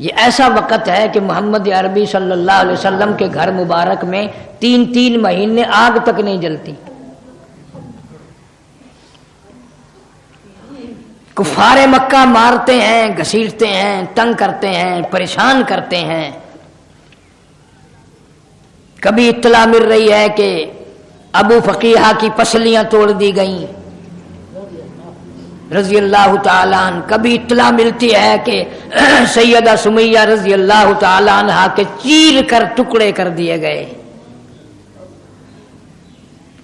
یہ ایسا وقت ہے کہ محمد عربی صلی اللہ علیہ وسلم کے گھر مبارک میں 3 مہینے آگ تک نہیں جلتی. کفار مکہ مارتے ہیں، گھسیٹتے ہیں، تنگ کرتے ہیں، پریشان کرتے ہیں. کبھی اطلاع مل رہی ہے کہ ابو فقیہہ کی پسلیاں توڑ دی گئیں رضی اللہ تعالیٰ عنہ. کبھی اطلاع ملتی ہے کہ سیدہ سمیہ رضی اللہ تعالیٰ عنہ کے چیر کر ٹکڑے کر دیے گئے.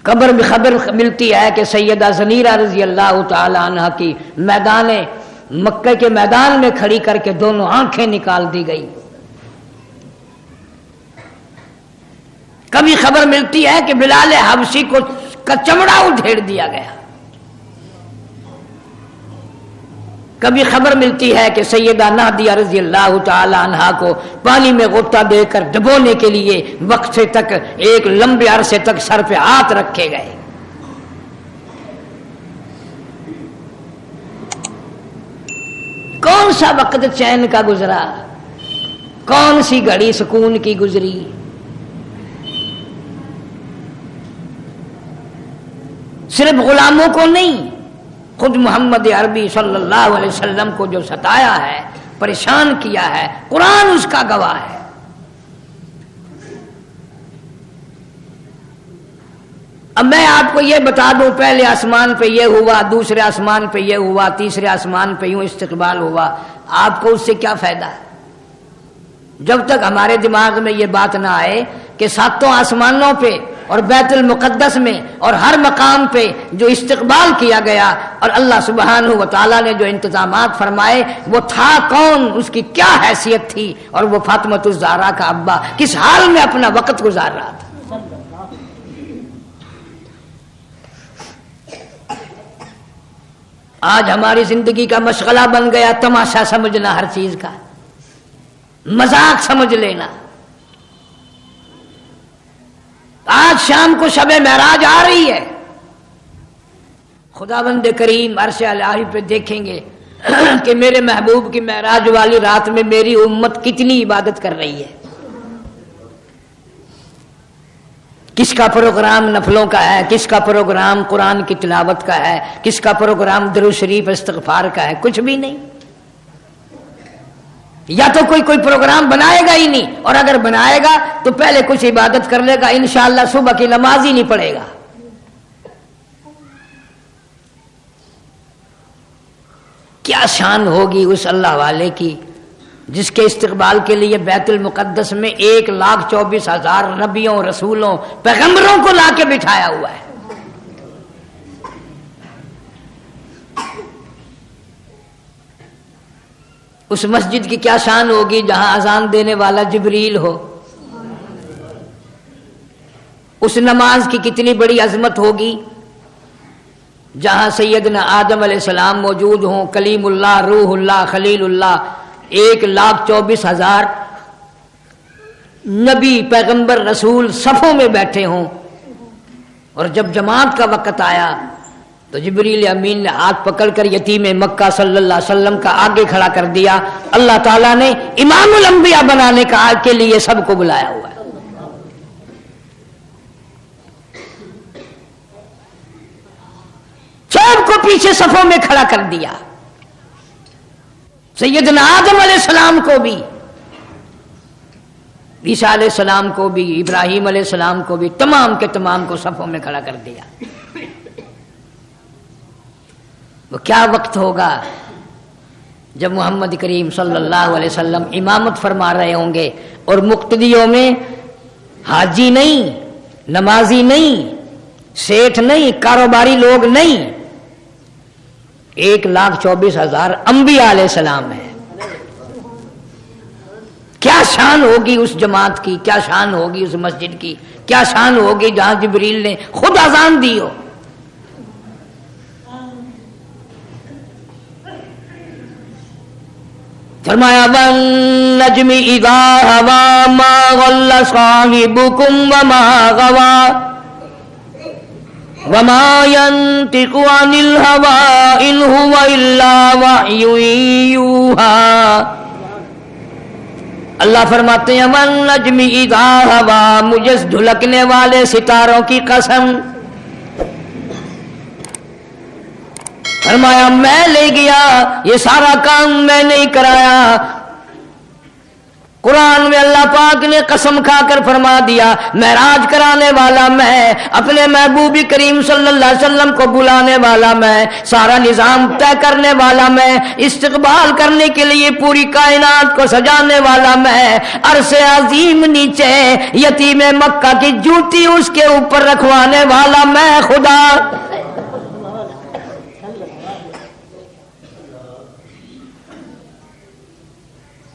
خبر ملتی ہے کہ سیدہ زنیرہ رضی اللہ تعالیٰ عنہ کی میدان مکہ کے میدان میں کھڑی کر کے دونوں آنکھیں نکال دی گئی. کبھی خبر ملتی ہے کہ بلال حبشی کو کا چمڑا ادھیڑ دیا گیا. کبھی خبر ملتی ہے کہ سیدہ نادیہ رضی اللہ تعالی عنہا کو پانی میں غوطہ دے کر ڈبونے کے لیے وقفے تک ایک لمبے عرصے تک سر پہ ہاتھ رکھے گئے. کون سا وقت چین کا گزرا، کون سی گھڑی سکون کی گزری. صرف غلاموں کو نہیں، خود محمد عربی صلی اللہ علیہ وسلم کو جو ستایا ہے، پریشان کیا ہے، قرآن اس کا گواہ ہے. اب میں آپ کو یہ بتا دوں، پہلے آسمان پہ یہ ہوا، دوسرے آسمان پہ یہ ہوا، تیسرے آسمان پہ یوں استقبال ہوا، آپ کو اس سے کیا فائدہ ہے؟ جب تک ہمارے دماغ میں یہ بات نہ آئے کہ 7 آسمانوں پہ اور بیت المقدس میں اور ہر مقام پہ جو استقبال کیا گیا اور اللہ سبحانہ و تعالیٰ نے جو انتظامات فرمائے وہ تھا کون، اس کی کیا حیثیت تھی، اور وہ فاطمہ الزہرا کا ابا کس حال میں اپنا وقت گزار رہا تھا. آج ہماری زندگی کا مشغلہ بن گیا تماشا سمجھنا، ہر چیز کا مذاق سمجھ لینا. آج شام کو شب معراج آ رہی ہے، خداوند کریم عرش الہی پہ دیکھیں گے کہ میرے محبوب کی معراج والی رات میں میری امت کتنی عبادت کر رہی ہے. کس کا پروگرام نفلوں کا ہے، کس کا پروگرام قرآن کی تلاوت کا ہے، کس کا پروگرام درود شریف استغفار کا ہے، کچھ بھی نہیں. یا تو کوئی پروگرام بنائے گا ہی نہیں، اور اگر بنائے گا تو پہلے کچھ عبادت کر لے گا، انشاءاللہ صبح کی نماز ہی نہیں پڑھے گا. کیا شان ہوگی اس اللہ والے کی جس کے استقبال کے لیے بیت المقدس میں 1,24,000 نبیوں، رسولوں، پیغمبروں کو لا کے بٹھایا ہوا ہے. اس مسجد کی کیا شان ہوگی جہاں اذان دینے والا جبریل ہو. اس نماز کی کتنی بڑی عظمت ہوگی جہاں سیدنا آدم علیہ السلام موجود ہوں، کلیم اللہ، روح اللہ، خلیل اللہ، 1,24,000 نبی، پیغمبر، رسول صفوں میں بیٹھے ہوں. اور جب جماعت کا وقت آیا تو جبریل امین نے ہاتھ پکڑ کر یتیم مکہ صلی اللہ علیہ وسلم کا آگے کھڑا کر دیا. اللہ تعالیٰ نے امام الانبیاء بنانے کے لیے سب کو بلایا ہوا ہے. سب کو پیچھے صفوں میں کھڑا کر دیا. سیدنا آدم علیہ السلام کو بھی، عیسیٰ علیہ السلام کو بھی، ابراہیم علیہ السلام کو بھی، تمام کے تمام کو صفوں میں کھڑا کر دیا. وہ کیا وقت ہوگا جب محمد کریم صلی اللہ علیہ وسلم امامت فرما رہے ہوں گے اور مقتدیوں میں حاجی نہیں، نمازی نہیں، سیٹھ نہیں، کاروباری لوگ نہیں، 1,24,000 انبیاء علیہ السلام ہیں. کیا شان ہوگی اس جماعت کی، کیا شان ہوگی اس مسجد کی، کیا شان ہوگی جہاں جبریل نے خود اذان دی ہو. فرمایا وَالنَّجْمِ إِذَا هَوَىٰ مَا ضَلَّ صَاحِبُكُمْ وَمَا غَوَىٰ وَمَا يَنطِقُ عَنِ الْهَوَىٰ إِنْ هُوَ إِلَّا وَحْيٌ يُوحَىٰ اللہ فرماتے ہیں ون نجم اذا ہوا، مجھے دھلکنے والے ستاروں کی قسم، فرمایا میں لے گیا، یہ سارا کام میں نہیں کرایا۔ قرآن میں اللہ پاک نے قسم کھا کر فرما دیا معراج کرانے والا میں، اپنے محبوب کریم صلی اللہ علیہ وسلم کو بلانے والا میں، سارا نظام طے کرنے والا میں، استقبال کرنے کے لیے پوری کائنات کو سجانے والا میں، عرش عظیم نیچے یتیم مکہ کی جوتی اس کے اوپر رکھوانے والا میں خدا۔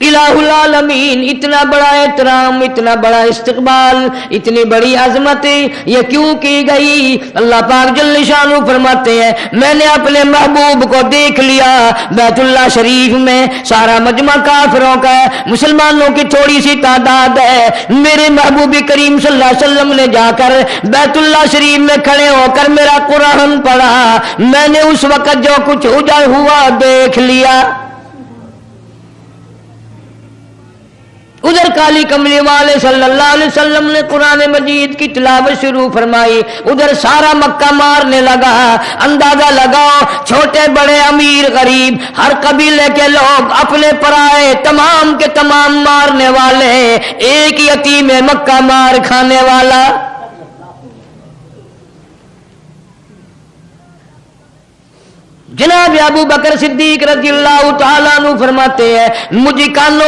الہ العالمین، اتنا بڑا احترام، اتنا بڑا استقبال، اتنی بڑی عظمت یہ کیوں کی گئی؟ اللہ پاک جل شانہ فرماتے ہیں میں نے اپنے محبوب کو دیکھ لیا بیت اللہ شریف میں، سارا مجمع کافروں کا ہے، مسلمانوں کی تھوڑی سی تعداد ہے، میرے محبوب کریم صلی اللہ علیہ وسلم نے جا کر بیت اللہ شریف میں کھڑے ہو کر میرا قرآن پڑھا، میں نے اس وقت جو کچھ ہوا دیکھ لیا۔ ادھر کالی کملی والے صلی اللہ علیہ وسلم نے قرآن مجید کی تلاوت شروع فرمائی، ادھر سارا مکہ مارنے لگا۔ اندازہ لگاؤ چھوٹے بڑے امیر غریب ہر قبیلے کے لوگ اپنے پرائے تمام کے تمام مارنے والے، ایک یتیم مکہ مار کھانے والا۔ جناب ابو بکر صدیق رضی اللہ تعالیٰ عنہ فرماتے ہیں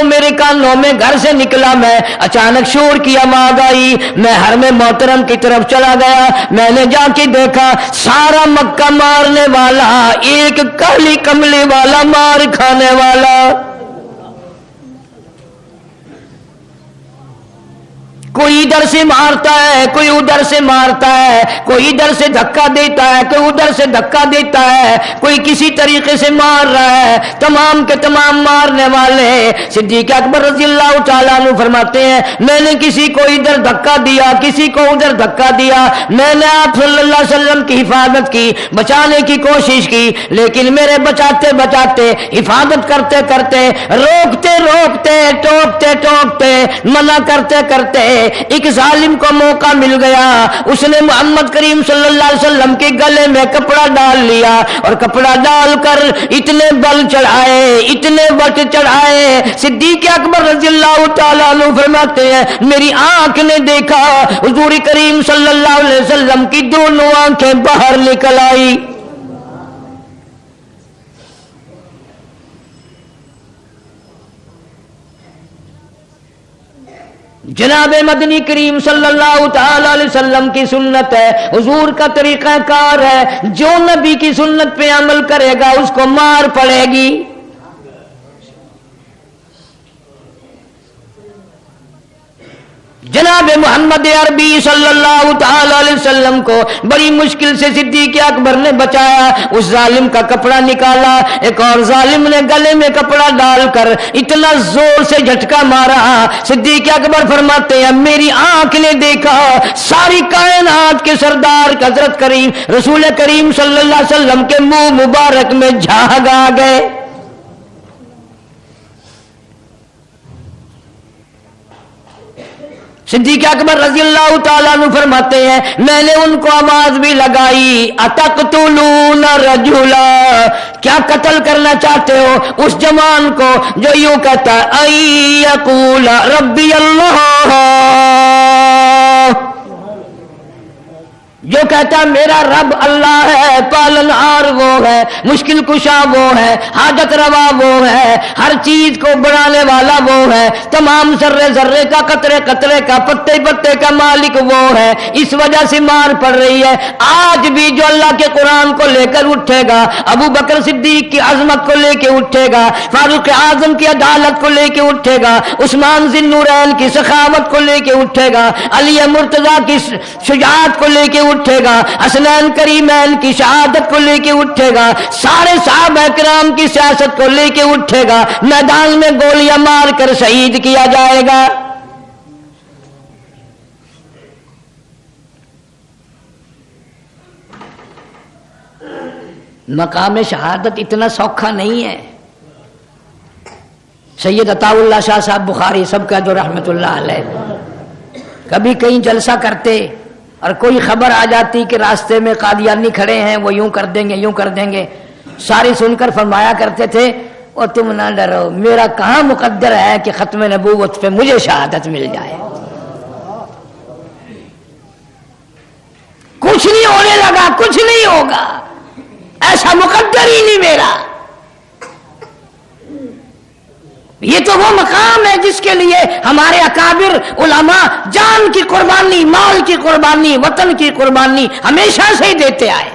میرے کانوں میں گھر سے نکلا میں، اچانک شور کی آواز آئی، میں حرم محترم کی طرف چلا گیا، میں نے جا کے دیکھا سارا مکہ مارنے والا ایک کالی کملی والا مار کھانے والا۔ کوئی ادھر سے مارتا ہے، کوئی ادھر سے مارتا ہے، کوئی ادھر سے دھکا دیتا ہے، کوئی ادھر سے دھکا دیتا ہے، کوئی کسی طریقے سے مار رہا ہے، تمام کے تمام مارنے والے۔ صدیق اکبر رضی اللہ تعالیٰ عنہ فرماتے ہیں میں نے کسی کو ادھر دھکا دیا، کسی کو ادھر دھکا دیا، میں نے آپ صلی اللہ علیہ وسلم کی حفاظت کی، بچانے کی کوشش کی، لیکن میرے بچاتے بچاتے، حفاظت کرتے کرتے، روکتے روکتے، ٹوکتے ٹوکتے، منع کرتے کرتے ایک ظالم کو موقع مل گیا، اس نے محمد کریم صلی اللہ علیہ وسلم کے گلے میں کپڑا ڈال لیا، اور کپڑا ڈال کر اتنے بل چڑھائے، اتنے وٹ چڑھائے۔ صدیق اکبر رضی اللہ تعالیٰ عنہ فرماتے ہیں میری آنکھ نے دیکھا حضور کریم صلی اللہ علیہ وسلم کی دونوں آنکھیں باہر نکل آئی۔ جناب مدنی کریم صلی اللہ تعالی علیہ وسلم کی سنت ہے، حضور کا طریقہ کار ہے، جو نبی کی سنت پہ عمل کرے گا اس کو مار پڑے گی۔ جناب محمد عربی صلی اللہ تعالی علیہ وسلم کو بڑی مشکل سے صدیق اکبر نے بچایا، اس ظالم کا کپڑا نکالا، ایک اور ظالم نے گلے میں کپڑا ڈال کر اتنا زور سے جھٹکا مارا، صدیق اکبر فرماتے ہیں میری آنکھ نے دیکھا ساری کائنات کے سردار حضرت کریم رسول کریم صلی اللہ علیہ وسلم کے منہ مبارک میں جھاگ آ گئے۔ صدیق اکبر رضی اللہ تعالیٰ عنہ فرماتے ہیں میں نے ان کو آواز بھی لگائی اتقتلون رجلا، کیا قتل کرنا چاہتے ہو اس جوان کو جو یوں کہتا ہے ای یقول ربی اللہ، جو کہتا ہے میرا رب اللہ ہے، پالن ہار وہ ہے، مشکل کشا وہ ہے، حاجت روا وہ ہے، ہر چیز کو بڑھانے والا وہ ہے، تمام ذرے ذرے کا قطرے قطرے کا پتے پتے کا مالک وہ ہے، اس وجہ سے مار پڑ رہی ہے۔ آج بھی جو اللہ کے قرآن کو لے کر اٹھے گا، ابو بکر صدیق کی عظمت کو لے کے اٹھے گا، فاروق اعظم کی عدالت کو لے کے اٹھے گا، عثمان ذی النورین کی سخاوت کو لے کے اٹھے گا، علی مرتضیٰ کی شجاعت کو لے کے اٹھے گا، حسنین کریمین کی شہادت کو لے کے اٹھے گا، سارے صحابہ کرام کی سیاست کو لے کے اٹھے گا، میدان میں گولیاں مار کر شہید کیا جائے گا۔ مقام شہادت اتنا سوکھا نہیں ہے، سید عطاءاللہ شاہ صاحب بخاری سب کا جو رحمت اللہ علیہ، کبھی کہیں جلسہ کرتے اور کوئی خبر آ جاتی کہ راستے میں قادیانی کھڑے ہیں، وہ یوں کر دیں گے یوں کر دیں گے، ساری سن کر فرمایا کرتے تھے اور تم نہ ڈرو، میرا کہاں مقدر ہے کہ ختم نبوت پہ مجھے شہادت مل جائے، کچھ نہیں ہونے لگا، کچھ نہیں ہوگا، ایسا مقدر ہی نہیں میرا۔ یہ تو وہ مقام ہے جس کے لیے ہمارے اکابر علماء جان کی قربانی، مال کی قربانی، وطن کی قربانی ہمیشہ سے ہی دیتے آئے۔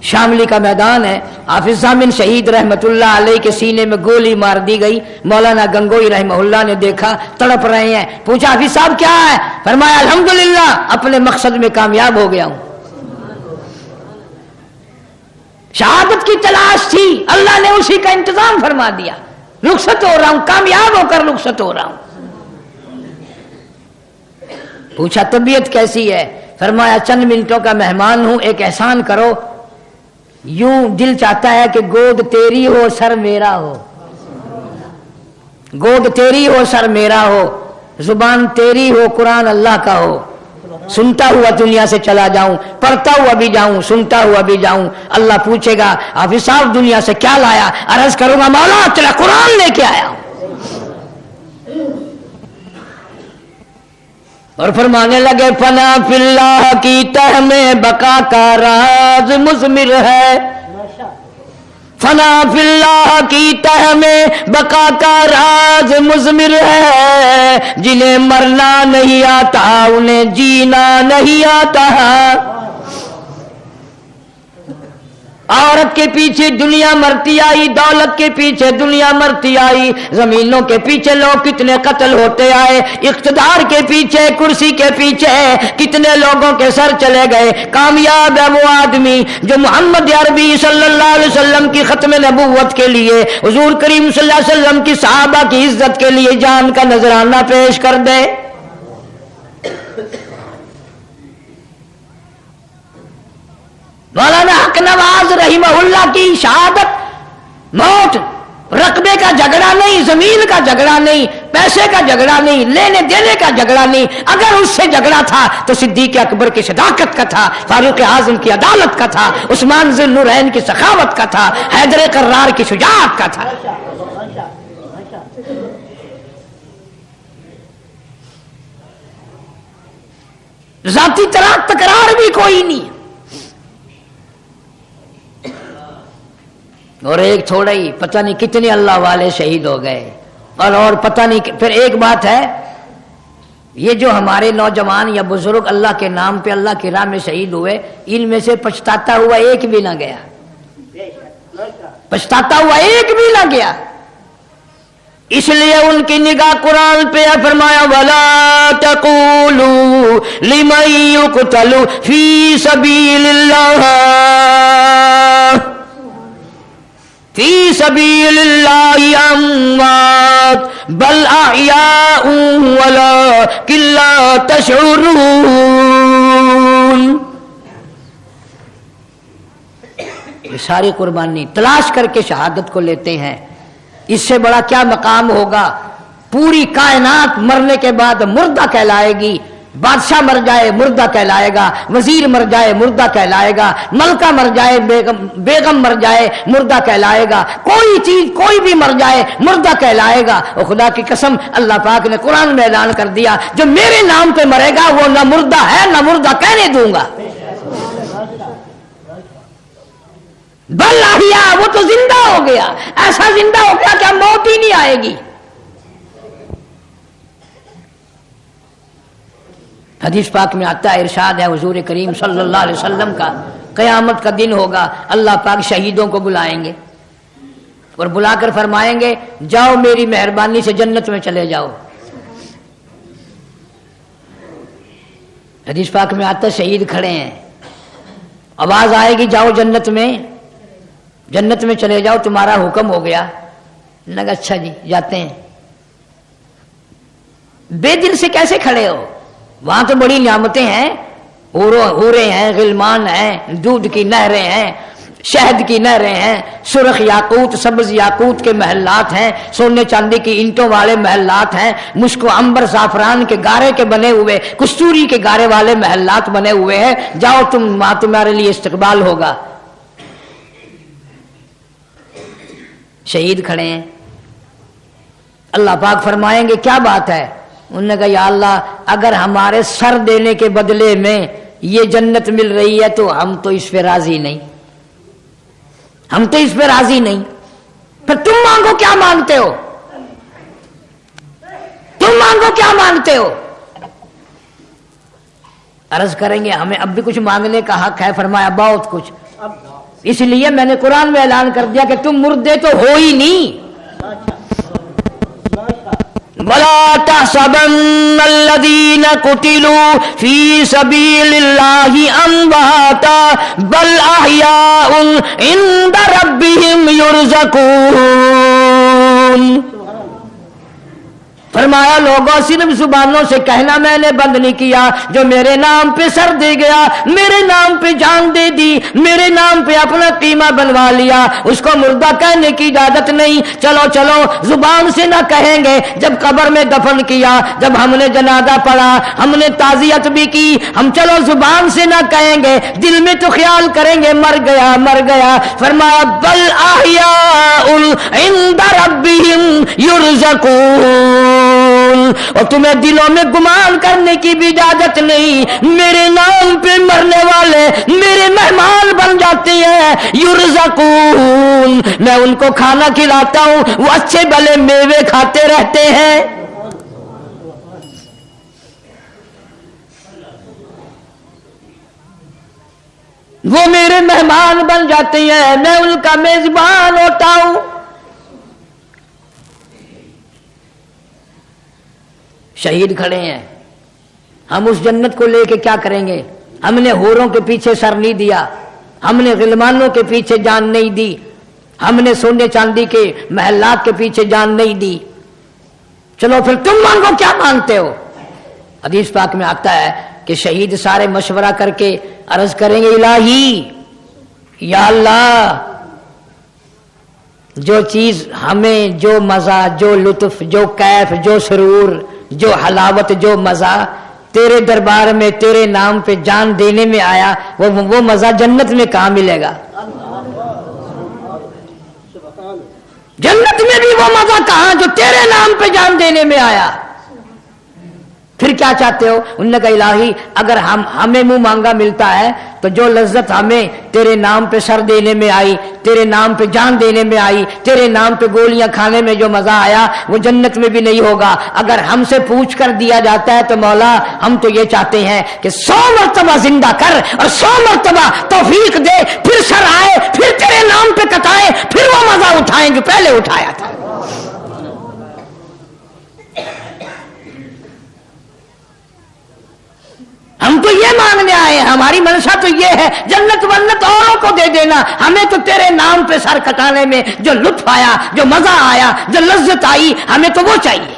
شاملی کا میدان ہے، حافظ ضامن شہید رحمت اللہ علیہ کے سینے میں گولی مار دی گئی، مولانا گنگوئی رحمہ اللہ نے دیکھا تڑپ رہے ہیں، پوچھا حافظ صاحب کیا ہے؟ فرمایا الحمدللہ اپنے مقصد میں کامیاب ہو گیا ہوں۔ شہادت کی تلاش تھی، اللہ نے اسی کا انتظام فرما دیا، رخصت ہو رہا ہوں، کامیاب ہو کر رخصت ہو رہا ہوں۔ پوچھا طبیعت کیسی ہے؟ فرمایا چند منٹوں کا مہمان ہوں، ایک احسان کرو، یوں دل چاہتا ہے کہ گود تیری ہو سر میرا ہو، گود تیری ہو سر میرا ہو، زبان تیری ہو قرآن اللہ کا ہو، سنتا ہوا دنیا سے چلا جاؤں، پڑھتا ہوا بھی جاؤں، سنتا ہوا بھی جاؤں۔ اللہ پوچھے گا حافظ صاحب دنیا سے کیا لایا؟ عرض کروں گا مولا تیرا قرآن لے کے آیا ہوں۔ اور فرمانے لگے فنا فی اللہ کی تہ میں بقا کا راز مضمر ہے، فنا فی اللہ کی تہ میں بقا کا راز مضمر ہے، جنہیں مرنا نہیں آتا انہیں جینا نہیں آتا۔ عورت کے پیچھے دنیا مرتی آئی، دولت کے پیچھے دنیا مرتی آئی، زمینوں کے پیچھے لوگ کتنے قتل ہوتے آئے، اقتدار کے پیچھے، کرسی کے پیچھے کتنے لوگوں کے سر چلے گئے۔ کامیاب ہے وہ آدمی جو محمد عربی صلی اللہ علیہ وسلم کی ختم نبوت کے لیے، حضور کریم صلی اللہ علیہ وسلم کی صحابہ کی عزت کے لیے جان کا نذرانہ پیش کر دے۔ مولانا حق نواز رحمہ اللہ کی شہادت موت رقبے کا جھگڑا نہیں، زمین کا جھگڑا نہیں، پیسے کا جھگڑا نہیں، لینے دینے کا جھگڑا نہیں، اگر اس سے جھگڑا تھا تو صدیق اکبر کی صداقت کا تھا، فاروق اعظم کی عدالت کا تھا، عثمان ذی النورین کی سخاوت کا تھا، حیدر کرار کی شجاعت کا تھا۔ ذاتی تکرار بھی کوئی نہیں، اور ایک تھوڑا ہی پتہ نہیں کتنے اللہ والے شہید ہو گئے، اور پتہ نہیں۔ پھر ایک بات ہے، یہ جو ہمارے نوجوان یا بزرگ اللہ کے نام پہ اللہ کی راہ میں شہید ہوئے، ان میں سے پچھتاتا ہوا ایک بھی نہ گیا، پچھتاتا ہوا ایک بھی نہ گیا۔ اس لیے ان کی نگاہ قرآن پہ ہے، فرمایا وَلَا تَقُولُوا لِمَن يُقْتَلُ فِي سَبِيلِ اللَّهِ فی سبیل اللہ اموات بل احیاء ولکن لا تشعرون۔ یہ ساری قربانی تلاش کر کے شہادت کو لیتے ہیں، اس سے بڑا کیا مقام ہوگا؟ پوری کائنات مرنے کے بعد مردہ کہلائے گی، بادشاہ مر جائے مردہ کہلائے گا، وزیر مر جائے مردہ کہلائے گا، ملکہ مر جائے، بیگم مر جائے مردہ کہلائے گا، کوئی چیز کوئی بھی مر جائے مردہ کہلائے گا۔ اور خدا کی قسم اللہ پاک نے قرآن میں اعلان کر دیا جو میرے نام پہ مرے گا وہ نہ مردہ ہے نہ مردہ کہنے دوں گا، بل احیا، وہ تو زندہ ہو گیا، ایسا زندہ ہو گیا کہ موت ہی نہیں آئے گی۔ حدیث پاک میں آتا ہے، ارشاد ہے حضور کریم صلی اللہ علیہ وسلم کا، قیامت کا دن ہوگا، اللہ پاک شہیدوں کو بلائیں گے اور بلا کر فرمائیں گے جاؤ میری مہربانی سے جنت میں چلے جاؤ۔ حدیث پاک میں آتا ہے شہید کھڑے ہیں، آواز آئے گی جاؤ جنت میں، جنت میں چلے جاؤ، تمہارا حکم ہو گیا۔ لگا اچھا جی جاتے ہیں۔ بے دل سے کیسے کھڑے ہو؟ وہاں تو بڑی نعمتیں ہیں، حوریں ہیں، غلمان ہیں، دودھ کی نہریں ہیں، شہد کی نہریں ہیں، سرخ یاقوت سبز یاقوت کے محلات ہیں، سونے چاندی کی اینٹوں والے محلات ہیں، مشک و عنبر زعفران کے گارے کے بنے ہوئے، کستوری کے گارے والے محلات بنے ہوئے ہیں، جاؤ تم، وہاں تمہارے لیے استقبال ہوگا۔ شہید کھڑے ہیں، اللہ پاک فرمائیں گے کیا بات ہے؟ انہوں نے کہا یا اللہ اگر ہمارے سر دینے کے بدلے میں یہ جنت مل رہی ہے تو ہم تو اس پہ راضی نہیں، ہم تو اس پہ راضی نہیں، پھر تم مانگو کیا مانگتے ہو، تم مانگو کیا مانگتے ہو؟ عرض کریں گے ہمیں اب بھی کچھ مانگنے کا حق ہے، فرمایا بہت کچھ، اس لیے میں نے قرآن میں اعلان کر دیا کہ تم مردے تو ہو ہی نہیں۔ وَلَا تَحْسَبَنَّ الَّذِينَ قُتِلُوا فِي سَبِيلِ اللَّهِ أَمْوَاتًا بَلْ أَحْيَاءٌ عِندَ رَبِّهِمْ يُرْزَقُونَ۔ فرمایا لوگوں صرف زبانوں سے کہنا میں نے بند نہیں کیا، جو میرے نام پہ سر دے گیا، میرے نام پہ جان دے دی، میرے نام پہ اپنا قیمہ بنوا لیا، اس کو مردہ کہنے کی اجازت نہیں۔ چلو چلو زبان سے نہ کہیں گے، جب قبر میں دفن کیا، جب ہم نے جنازہ پڑھا، ہم نے تعزیت بھی کی، ہم چلو زبان سے نہ کہیں گے، دل میں تو خیال کریں گے مر گیا مر گیا۔ فرمایا بل احیاء عند ربهم یرزقون، اور تمہیں دلوں میں گمان کرنے کی بھی اجازت نہیں، میرے نام پہ مرنے والے میرے مہمان بن جاتے ہیں، یرزقون، میں ان کو کھانا کھلاتا ہوں، وہ اچھے بھلے میوے کھاتے رہتے ہیں۔ وہ میرے مہمان بن جاتے ہیں، میں ان کا میزبان ہوتا ہوں۔ شہید کھڑے ہیں، ہم اس جنت کو لے کے کیا کریں گے؟ ہم نے حوروں کے پیچھے سر نہیں دیا، ہم نے غلمانوں کے پیچھے جان نہیں دی، ہم نے سونے چاندی کے محلات کے پیچھے جان نہیں دی۔ چلو پھر تم مانگو کیا مانگتے ہو؟ حدیث پاک میں آتا ہے کہ شہید سارے مشورہ کر کے عرض کریں گے الہی یا اللہ، جو چیز ہمیں، جو مزہ، جو لطف، جو کیف، جو سرور، جو حلاوت، جو مزہ تیرے دربار میں تیرے نام پہ جان دینے میں آیا، وہ مزہ جنت میں کہاں ملے گا؟ جنت میں بھی وہ مزہ کہاں جو تیرے نام پہ جان دینے میں آیا؟ پھر کیا چاہتے ہو؟ انہوں نے کہا الہی اگر ہمیں منہ مانگا ملتا ہے تو جو لذت ہمیں تیرے نام پہ سر دینے میں آئی، تیرے نام پہ جان دینے میں آئی، تیرے نام پہ گولیاں کھانے میں جو مزہ آیا، وہ جنت میں بھی نہیں ہوگا۔ اگر ہم سے پوچھ کر دیا جاتا ہے تو مولا ہم تو یہ چاہتے ہیں کہ 100 مرتبہ زندہ کر اور 100 مرتبہ توفیق دے، پھر سر آئے، پھر تیرے نام پہ کٹائے، پھر وہ مزہ اٹھائیں جو پہلے اٹھایا تھا۔ ہم تو یہ مانگنے آئے ہیں، ہماری منشا تو یہ ہے، جنت ونت اوروں کو دے دینا، ہمیں تو تیرے نام پہ سر کٹانے میں جو لطف آیا، جو مزہ آیا، جو لذت آئی، ہمیں تو وہ چاہیے۔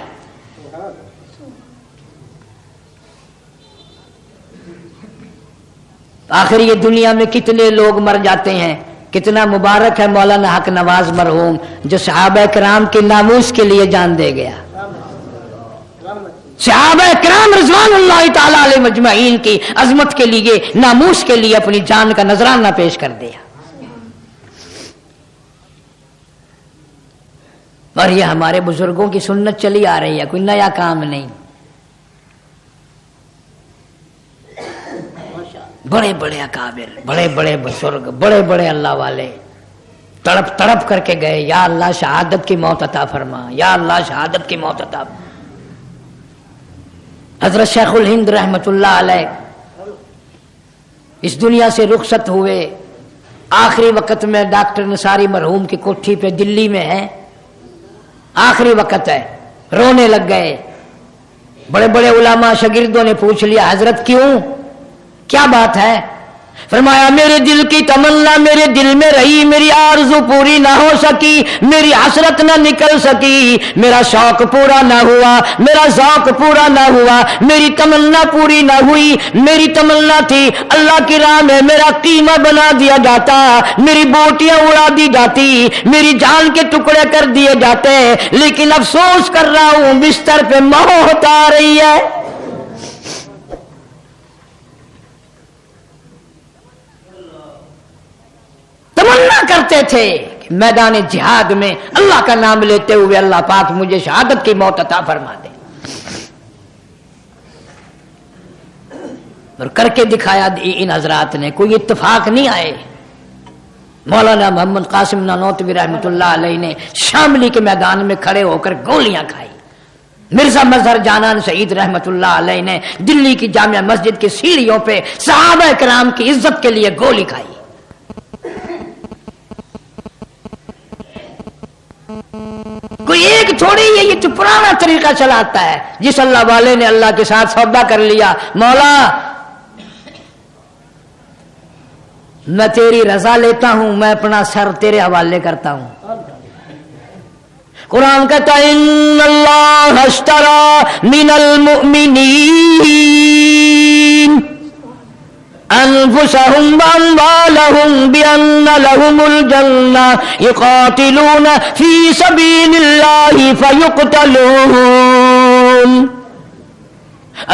آخر یہ دنیا میں کتنے لوگ مر جاتے ہیں، کتنا مبارک ہے مولانا حق نواز مرحوم جو صحابہ کرام کے ناموس کے لیے جان دے گیا، صحابہ کرام رضوان اللہ تعالی علیہ مجمعین کی عظمت کے لیے، ناموس کے لیے اپنی جان کا نذرانہ پیش کر دیا۔ اور یہ ہمارے بزرگوں کی سنت چلی آ رہی ہے، کوئی نیا کام نہیں۔ بڑے بڑے اکابر، بڑے بڑے بزرگ، بڑے بڑے اللہ والے تڑپ تڑپ کر کے گئے، یا اللہ شہادت کی موت عطا فرما، یا اللہ شہادت کی موت عطا فرما۔ حضرت شیخ الہند رحمت اللہ علیہ اس دنیا سے رخصت ہوئے، آخری وقت میں ڈاکٹر نصاری مرحوم کی کوٹھی پہ دلی میں ہے، آخری وقت ہے، رونے لگ گئے۔ بڑے بڑے علماء شاگردوں نے پوچھ لیا حضرت کیوں، کیا بات ہے؟ فرمایا میرے دل کی تمنا میرے دل میں رہی، میری آرزو پوری نہ ہو سکی، میری حسرت نہ نکل سکی، میرا شوق پورا نہ ہوا، میرا ذوق پورا نہ ہوا، میری تمنا پوری نہ ہوئی۔ میری تمنا تھی اللہ کی راہ میں میرا قیمہ بنا دیا جاتا، میری بوٹیاں اڑا دی جاتی، میری جان کے ٹکڑے کر دیے جاتے، لیکن افسوس کر رہا ہوں بستر پہ موت آ رہی ہے۔ تمنا کرتے تھے کہ میدان جہاد میں اللہ کا نام لیتے ہوئے اللہ پاک مجھے شہادت کی موت عطا فرما دے، اور کر کے دکھایا ان حضرات نے۔ کوئی اتفاق نہیں آئے۔ مولانا محمد قاسم نانوتوی رحمۃ اللہ علیہ نے شاملی کے میدان میں کھڑے ہو کر گولیاں کھائی، مرزا مظہر جانان شہید رحمۃ اللہ علیہ نے دلی کی جامع مسجد کی سیڑھیوں پہ صحابہ کرام کی عزت کے لیے گولی کھائی۔ کوئی ایک تھوڑی ہے، یہ تو پرانا طریقہ چلاتا ہے۔ جس اللہ والے نے اللہ کے ساتھ سودا کر لیا، مولا میں تیری رضا لیتا ہوں، میں اپنا سر تیرے حوالے کرتا ہوں۔ قرآن کہتا ہے ان اللہ اشتری من المؤمنین انفسهم واموالهم بان لهم الجنہ یقاتلون فی سبیل اللہ فیقتلون۔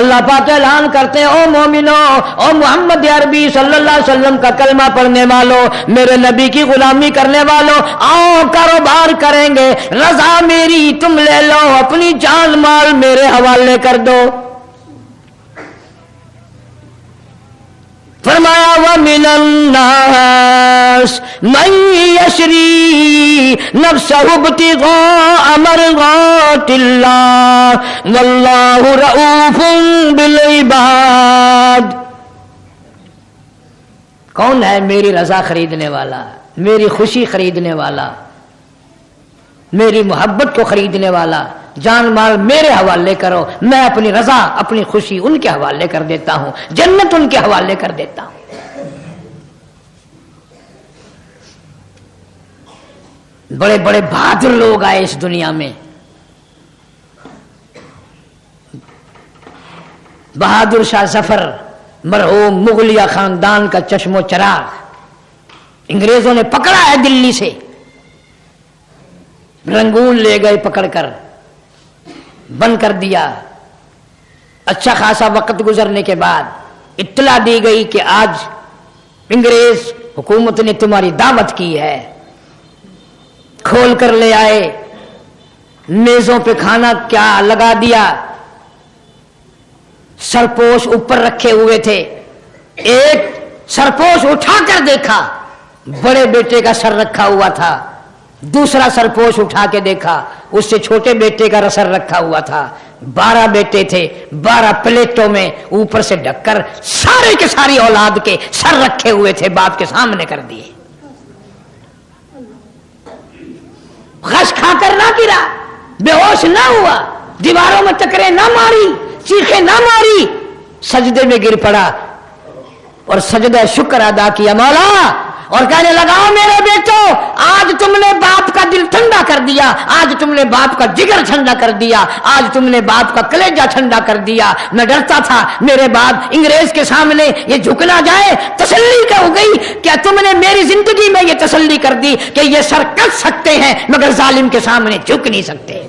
اللہ پاک اعلان کرتے ہیں او مومنو، او محمد عربی صلی اللہ علیہ وسلم کا کلمہ پڑھنے والوں، میرے نبی کی غلامی کرنے والوں، آؤ کاروبار کریں گے، رضا میری تم لے لو، اپنی جان مال میرے حوالے کر دو۔ فرمایا وَمِنَ النَّاسِ مَن يَشْرِي نَفْسَهُ ابْتِغَاءَ مَرْضَاتِ اللَّهِ وَاللَّهُ رَءُوفٌ بِالْعِبَادِ۔ کون ہے میری رضا خریدنے والا، میری خوشی خریدنے والا، میری محبت کو خریدنے والا؟ جان مال میرے حوالے کرو، میں اپنی رضا اپنی خوشی ان کے حوالے کر دیتا ہوں، جنت ان کے حوالے کر دیتا ہوں۔ بڑے بڑے بہادر لوگ آئے اس دنیا میں، بہادر شاہ ظفر مرحوم مغلیہ خاندان کا چشم و چراغ انگریزوں نے پکڑا ہے دلی سے، رنگون لے گئے پکڑ کر، بند کر دیا۔ اچھا خاصا وقت گزرنے کے بعد اطلاع دی گئی کہ آج انگریز حکومت نے تمہاری دعوت کی ہے، کھول کر لے آئے، میزوں پہ کھانا کیا لگا دیا، سرپوش اوپر رکھے ہوئے تھے، ایک سرپوش اٹھا کر دیکھا بڑے بیٹے کا سر رکھا ہوا تھا، دوسرا سرپوش اٹھا کے دیکھا اس سے چھوٹے بیٹے کا سر رکھا ہوا تھا، 12 بیٹے تھے، 12 پلیٹوں میں اوپر سے ڈھک کر سارے کے ساری اولاد کے سر رکھے ہوئے تھے، باپ کے سامنے کر دیے۔ غش کھا کر نہ گرا، بے ہوش نہ ہوا، دیواروں میں ٹکرے نہ ماری، چیخے نہ ماری، سجدے میں گر پڑا اور سجدہ شکر ادا کیا مولا، اور کہنے لگا میرے بیٹو آج تم نے باپ کا دل ٹھنڈا کر دیا، آج تم نے باپ کا جگر ٹھنڈا کر دیا، آج تم نے باپ کا کلیجہ ٹھنڈا کر دیا۔ میں ڈرتا تھا میرے باپ انگریز کے سامنے یہ جھک نہ جائے، تسلی کیا ہو گئی، کیا تم نے میری زندگی میں یہ تسلی کر دی کہ یہ سر کٹ سکتے ہیں مگر ظالم کے سامنے جھک نہیں سکتے۔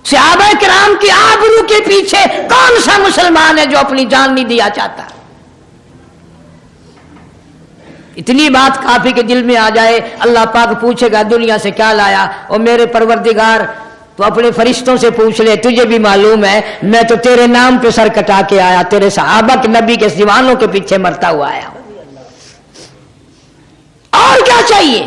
صحابہ کرام کی آبرو کے پیچھے کون سا مسلمان ہے جو اپنی جان نہیں دیا چاہتا؟ اتنی بات کافی کے دل میں آ جائے، اللہ پاک پوچھے گا دنیا سے کیا لایا، اور میرے پروردگار تو اپنے فرشتوں سے پوچھ لے، تجھے بھی معلوم ہے میں تو تیرے نام پہ سر کٹا کے آیا، تیرے صحابہ کے نبی کے دیوانوں کے پیچھے مرتا ہوا آیا ہوں، اور کیا چاہیے؟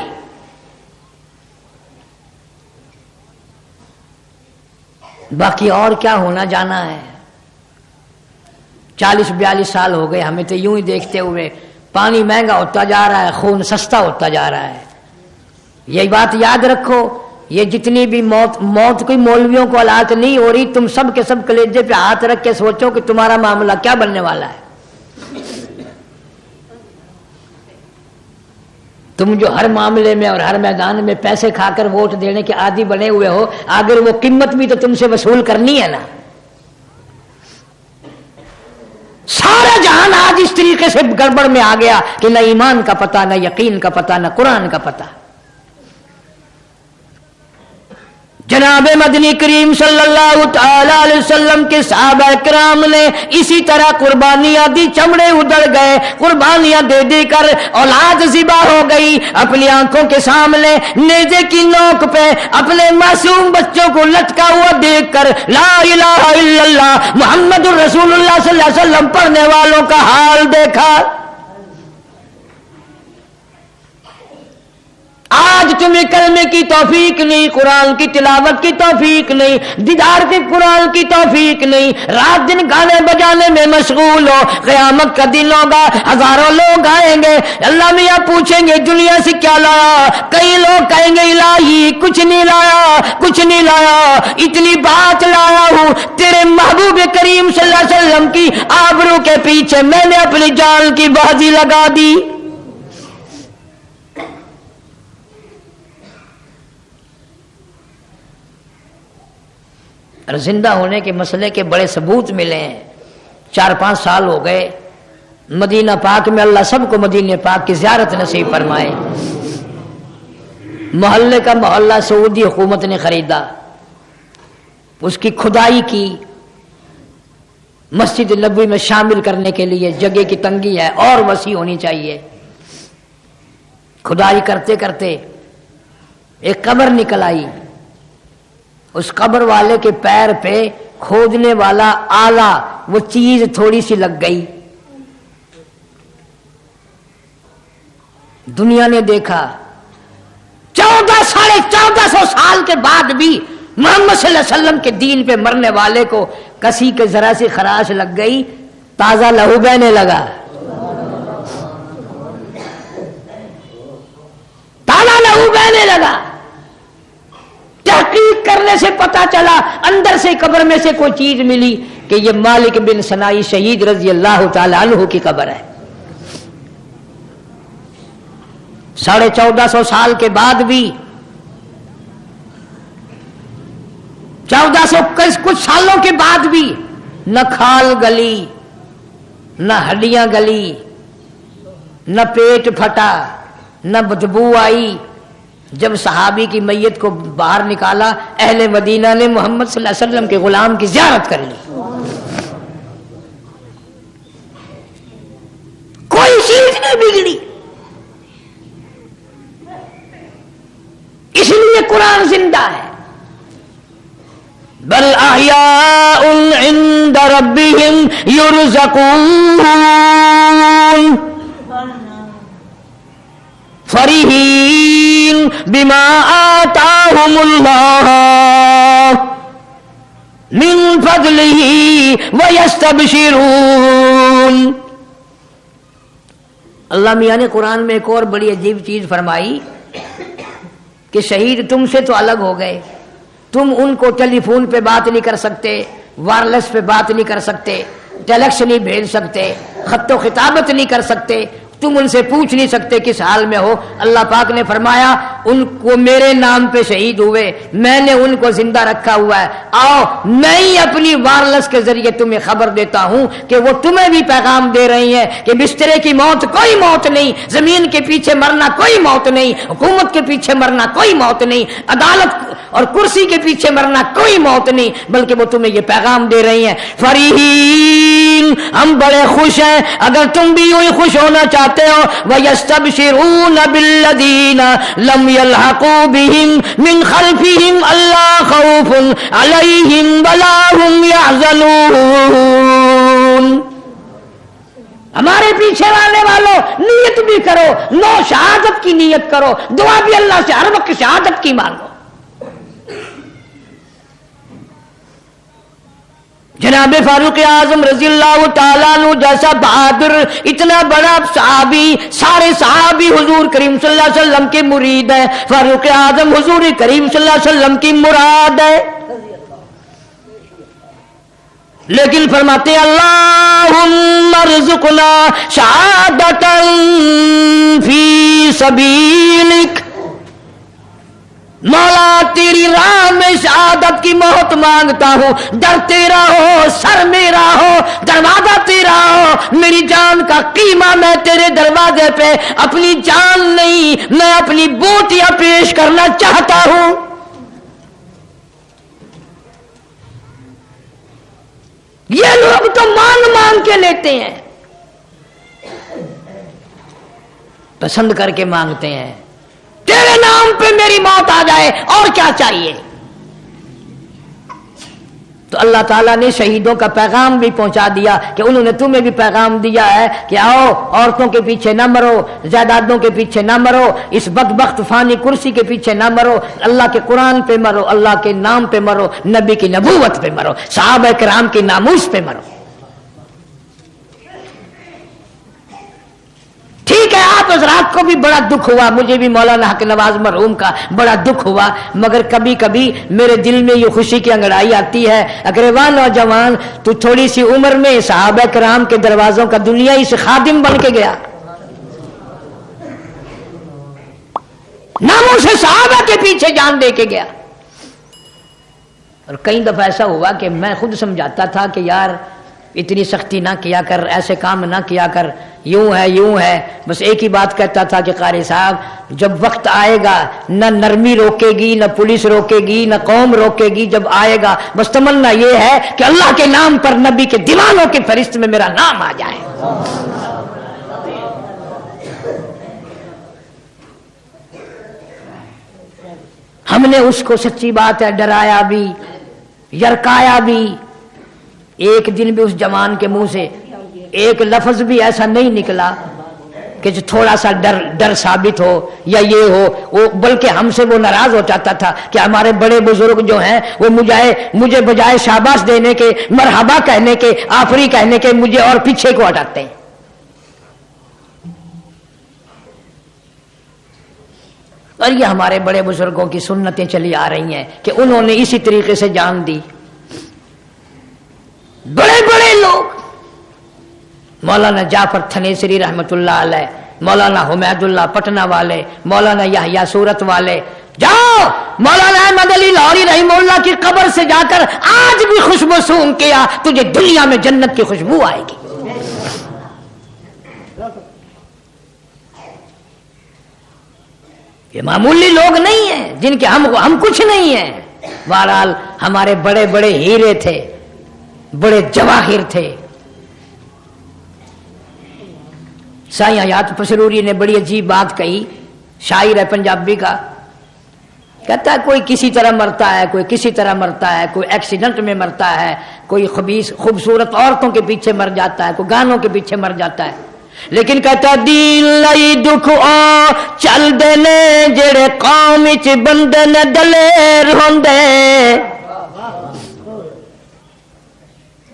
باقی اور کیا ہونا جانا ہے؟ 40-42 سال ہو گئے ہمیں تو یوں ہی دیکھتے ہوئے، پانی مہنگا ہوتا جا رہا ہے، خون سستا ہوتا جا رہا ہے۔ یہی بات یاد رکھو، یہ جتنی بھی موت کوئی مولویوں کو ہلاک نہیں ہو رہی، تم سب کے سب کلیجے پہ ہاتھ رکھ کے سوچو کہ تمہارا معاملہ کیا بننے والا ہے۔ تم جو ہر معاملے میں اور ہر میدان میں پیسے کھا کر ووٹ دینے کے عادی بنے ہوئے ہو، اگر وہ قیمت بھی تو تم سے وصول کرنی ہے نا۔ سارا جہان آج اس طریقے سے گڑبڑ میں آ گیا کہ نہ ایمان کا پتہ، نہ یقین کا پتہ، نہ قرآن کا پتہ۔ جناب مدنی کریم صلی اللہ تعالی علیہ وسلم کے صحابہ کرام نے اسی طرح قربانیاں دی، چمڑے ادڑ گئے، قربانیاں دے دے کر اولاد ذبح ہو گئی، اپنی آنکھوں کے سامنے نیزے کی نوک پہ اپنے معصوم بچوں کو لٹکا ہوا دیکھ کر لا الہ الا اللہ محمد الرسول اللہ صلی اللہ علیہ وسلم پڑھنے والوں کا حال دیکھا۔ آج تمہیں کلمے کی توفیق نہیں، قرآن کی تلاوت کی توفیق نہیں، دیدار کے قرآن کی توفیق نہیں، رات دن گانے بجانے میں مشغول ہو۔ قیامت کا دن ہوگا، ہزاروں لوگ آئیں گے، اللہ میاں پوچھیں گے دنیا سے کیا لایا؟ کئی لوگ کہیں گے الہی کچھ نہیں لایا، کچھ نہیں لایا، اتنی بات لایا ہوں تیرے محبوب کریم صلی اللہ علیہ وسلم کی آبرو کے پیچھے میں نے اپنی جان کی بازی لگا دی۔ اور زندہ ہونے کے مسئلے کے بڑے ثبوت ملے ہیں۔ 4-5 سال ہو گئے مدینہ پاک میں، اللہ سب کو مدینہ پاک کی زیارت نصیب فرمائے۔ محلے کا محلہ سعودی حکومت نے خریدا، اس کی کھدائی کی، مسجد نبوی میں شامل کرنے کے لیے جگہ کی تنگی ہے اور وسیع ہونی چاہیے۔ کھدائی کرتے کرتے ایک قبر نکل آئی، اس قبر والے کے پیر پہ کھودنے والا آلہ، وہ چیز تھوڑی سی لگ گئی۔ دنیا نے دیکھا 1400 سال کے بعد بھی محمد صلی اللہ علیہ وسلم کے دین پہ مرنے والے کو کسی کے ذرا سی خراش لگ گئی، تازہ لہو بہنے لگا، تازہ لہو بہنے لگا۔ تحقیق کرنے سے پتا چلا، اندر سے قبر میں سے کوئی چیز ملی کہ یہ مالک بن سنائی شہید رضی اللہ تعالی عنہ کی قبر ہے۔ 1450 سال کے بعد بھی، 1400 کچھ سالوں کے بعد بھی نہ کھال گلی، نہ ہڈیاں گلی، نہ پیٹ پھٹا، نہ بدبو آئی۔ جب صحابی کی میت کو باہر نکالا، اہل مدینہ نے محمد صلی اللہ علیہ وسلم کے غلام کی زیارت کر لی۔ کوئی چیز نہیں بگڑی، اس لیے قرآن زندہ ہے۔ بل احیاء عند ربهم یرزقون فرحین بما آتاہم اللہ من فضلہ ویستبشرون۔ اللہ میاں نے قرآن میں ایک اور بڑی عجیب چیز فرمائی کہ شہید تم سے تو الگ ہو گئے، تم ان کو ٹیلی فون پہ بات نہیں کر سکتے، وائرلیس پہ بات نہیں کر سکتے، ٹیلیکس نہیں بھیج سکتے، خط و خطابت نہیں کر سکتے، تم ان سے پوچھ نہیں سکتے کس حال میں ہو۔ اللہ پاک نے فرمایا ان کو میرے نام پہ شہید ہوئے، میں نے ان کو زندہ رکھا ہوا ہے، آؤ میں ہی اپنی وائرلیس کے ذریعے تمہیں خبر دیتا ہوں کہ وہ تمہیں بھی پیغام دے رہی ہیں کہ بسترے کی موت کوئی موت نہیں، زمین کے پیچھے مرنا کوئی موت نہیں، حکومت کے پیچھے مرنا کوئی موت نہیں، عدالت اور کرسی کے پیچھے مرنا کوئی موت نہیں، بلکہ وہ تمہیں یہ پیغام دے رہی ہیں۔ فریحین، ہم بڑے خوش ہیں، اگر تم بھی یوں ہی خوش ہونا چاہتے ہو۔ وَيَسْتَبْشِرُونَ بِالَّذِينَ لَمْ يَلْحَقُوا بِهِمْ مِنْ خَلْفِهِمْ أَلَّا خَوْفٌ عَلَيْهِمْ وَلَا هُمْ يَحْزَنُونَ۔ ہمارے پیچھے آنے والوں نیت بھی کرو، نو شہادت کی نیت کرو، دعا بھی اللہ سے ہر وقت شہادت کی مانگو۔ جناب فاروق اعظم رضی اللہ تعالیٰ عنہ جیسا بہادر، اتنا بڑا صحابی، سارے صحابی حضور کریم صلی اللہ علیہ وسلم کے مرید ہیں، فاروق اعظم حضور کریم صلی اللہ علیہ وسلم کی مراد ہے، لیکن فرماتے ہیں اللہم ارزقنا شہادتا فی سبیلک، مولا تیری راہ میں شہادت کی موت مانگتا ہوں، در تیرا ہو، سر میرا ہو، دروازہ تیرا ہو، میری جان کا قیمہ میں تیرے دروازے پہ اپنی جان نہیں، میں اپنی بوٹیاں پیش کرنا چاہتا ہوں۔ یہ لوگ تو مانگ مانگ کے لیتے ہیں، پسند کر کے مانگتے ہیں، تیرے نام پہ میری موت آ جائے اور کیا چاہیے۔ تو اللہ تعالیٰ نے شہیدوں کا پیغام بھی پہنچا دیا کہ انہوں نے تمہیں بھی پیغام دیا ہے کہ آؤ عورتوں کے پیچھے نہ مرو، جائیدادوں کے پیچھے نہ مرو، اس بدبخت فانی کرسی کے پیچھے نہ مرو، اللہ کے قرآن پہ مرو، اللہ کے نام پہ مرو، نبی کی نبوت پہ مرو، صحابہ کرام کی ناموس پہ مرو۔ ٹھیک ہے، آپ حضرات کو بھی بڑا دکھ ہوا، مجھے بھی مولانا حق نواز مرحوم کا بڑا دکھ ہوا، مگر کبھی کبھی میرے دل میں یہ خوشی کی انگڑائی آتی ہے، اگر واہ نوجوان تو تھوڑی سی عمر میں صحابہ کرام کے دروازوں کا دنیائی سے خادم بن کے گیا، ناموں سے صحابہ کے پیچھے جان دے کے گیا۔ اور کئی دفعہ ایسا ہوا کہ میں خود سمجھاتا تھا کہ یار اتنی سختی نہ کیا کر، ایسے کام نہ کیا کر، یوں ہے، بس ایک ہی بات کہتا تھا کہ قاری صاحب جب وقت آئے گا نہ نرمی روکے گی، نہ پولیس روکے گی، نہ قوم روکے گی، جب آئے گا بس تمنا یہ ہے کہ اللہ کے نام پر نبی کے دیوانوں کی فہرست میں میرا نام آ جائے۔ ہم نے اس کو سچی بات ہے ڈرایا بھی، یرکایا بھی، ایک دن بھی اس جوان کے منہ سے ایک لفظ بھی ایسا نہیں نکلا کہ جو تھوڑا سا ڈر ثابت ہو یا یہ ہو، وہ بلکہ ہم سے وہ ناراض ہو جاتا تھا کہ ہمارے بڑے بزرگ جو ہیں وہ مجھے بجائے شاباش دینے کے، مرحبا کہنے کے، آفری کہنے کے، مجھے اور پیچھے کو ہٹاتے ہیں۔ اور یہ ہمارے بڑے بزرگوں کی سنتیں چلی آ رہی ہیں کہ انہوں نے اسی طریقے سے جان دی۔ بڑے بڑے لوگ، مولانا جعفر تھنیسری رحمت اللہ علیہ، مولانا حمید اللہ پٹنہ والے، مولانا یحییٰ سورت والے، جاؤ مولانا احمد علی لاہوری رحمہ اللہ کی قبر سے جا کر آج بھی خوشبو سونگھ کے آ، تجھے دنیا میں جنت کی خوشبو آئے گی۔ یہ معمولی لوگ نہیں ہیں جن کے ہم کچھ نہیں ہیں۔ بہرحال ہمارے بڑے بڑے ہیرے تھے، بڑے جواہر تھے۔ سائیں حیات پسروری نے بڑی عجیب بات کہی، شاعر ہے پنجابی کا، کہتا ہے کوئی کسی طرح مرتا ہے، کوئی کسی طرح مرتا ہے، کوئی ایکسیڈنٹ میں مرتا ہے، کوئی خبیث خوبصورت عورتوں کے پیچھے مر جاتا ہے، کوئی گانوں کے پیچھے مر جاتا ہے، لیکن کہتا دین لئی دکھ آ چل دینے جڑے قوم وچ بندے نے دلیر ہوندے،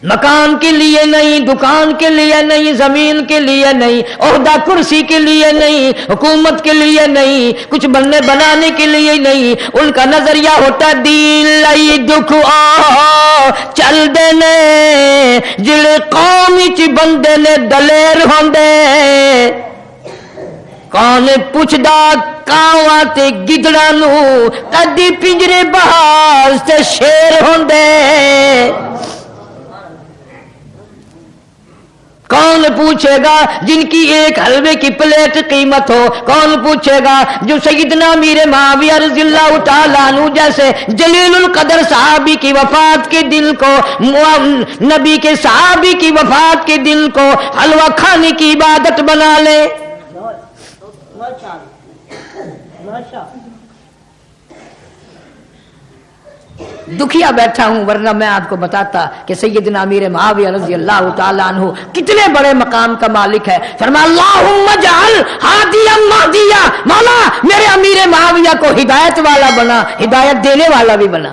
مکان کے لیے نہیں، دکان کے لیے نہیں، زمین کے لیے نہیں، عہدہ کرسی کے لیے نہیں، حکومت کے لیے نہیں، کچھ بننے بنانے کے لیے نہیں، ان کا نظریہ ہوتا دین لئی دکھ آ چل دینے جڑے قوم وچ بندے نے دلیر ہوندے، کون پوچھدا کاواں تے گدڑاں نوں کدی پنجرے باز تے شیر ہوندے، کون پوچھے گا جن کی ایک حلوے کی پلیٹ قیمت ہو، کون پوچھے گا جو سیدنا امیر معاویہ رضی اللہ تعالیٰ عنہ جیسے جلیل القدر صحابی کی وفات کے دن کو، نبی کے صحابی کی وفات کے دن کو حلوہ کھانے کی عبادت بنا لے۔ دکھیا بیٹھا ہوں، ورنہ میں آپ کو بتاتا کہ سیدنا امیر معاویہ رضی اللہ تعالیٰ عنہ کتنے بڑے مقام کا مالک ہے۔ فرمایا اللہم اجعل ہادیا مہدیا، مولا میرے امیر معاویہ کو ہدایت والا بنا، ہدایت دینے والا بھی بنا۔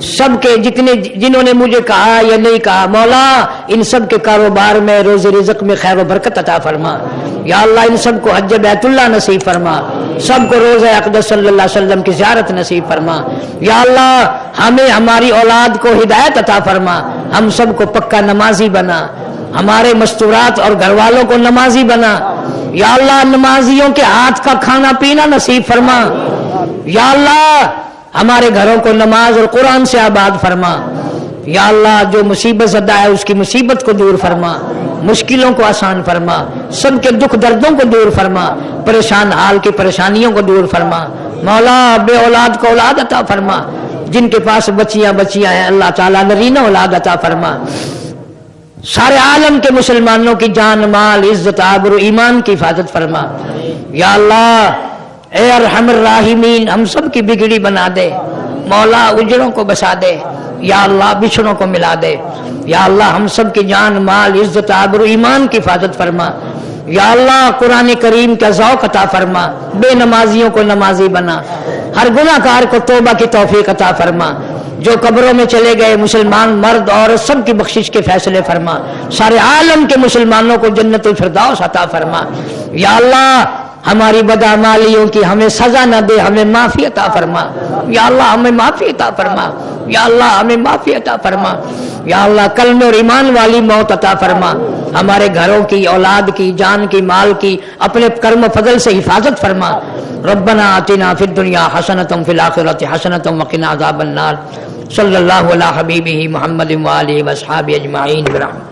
سب کے جتنے جنہوں نے مجھے کہا یا نہیں کہا مولا ان سب کے کاروبار میں روزی رزق میں خیر و برکت عطا فرما یا اللہ ان سب کو حج بیت اللہ نصیب فرما سب کو روزہ اقدس صلی اللہ علیہ وسلم کی زیارت نصیب فرما یا اللہ ہمیں ہماری اولاد کو ہدایت عطا فرما ہم سب کو پکا نمازی بنا ہمارے مستورات اور گھر والوں کو نمازی بنا یا اللہ نمازیوں کے ہاتھ کا کھانا پینا نصیب فرما یا اللہ ہمارے گھروں کو نماز اور قرآن سے آباد فرما یا اللہ جو مصیبت زدہ ہے اس کی مصیبت کو دور فرما مشکلوں کو آسان فرما سب کے دکھ دردوں کو دور فرما پریشان حال کی پریشانیوں کو دور فرما مولا بے اولاد کو اولاد عطا فرما جن کے پاس بچیاں ہیں اللہ تعالیٰ نرینہ اولاد عطا فرما سارے عالم کے مسلمانوں کی جان مال عزت آبرو ایمان کی حفاظت فرما یا اللہ اے ارحم الراحمین ہم سب کی بگڑی بنا دے مولا اجڑوں کو بسا دے یا اللہ بچھڑوں کو ملا دے یا اللہ ہم سب کی جان مال عزت آبرو ایمان کی حفاظت فرما یا اللہ قرآن کریم کا ذوق عطا فرما بے نمازیوں کو نمازی بنا ہر گناہ کار کو توبہ کی توفیق عطا فرما جو قبروں میں چلے گئے مسلمان مرد اور سب کی بخشش کے فیصلے فرما سارے عالم کے مسلمانوں کو جنت الفردوس عطا فرما یا اللہ ہماری بدعمالیوں کی ہمیں سزا نہ دے ہمیں معافی عطا فرما یا اللہ ہمیں معافی عطا فرما یا اللہ ہمیں معافی عطا فرما یا اللہ کلمے اور ایمان والی موت عطا فرما ہمارے گھروں کی اولاد کی جان کی مال کی اپنے کرم و فضل سے حفاظت فرما ربنا آتنا فی الدنیا حسنۃ فی الآخرۃ حسنۃ وقنا عذاب النار صلی اللہ علی حبیبہ محمد وآلہ وصحبہ اجمعین برحمتہ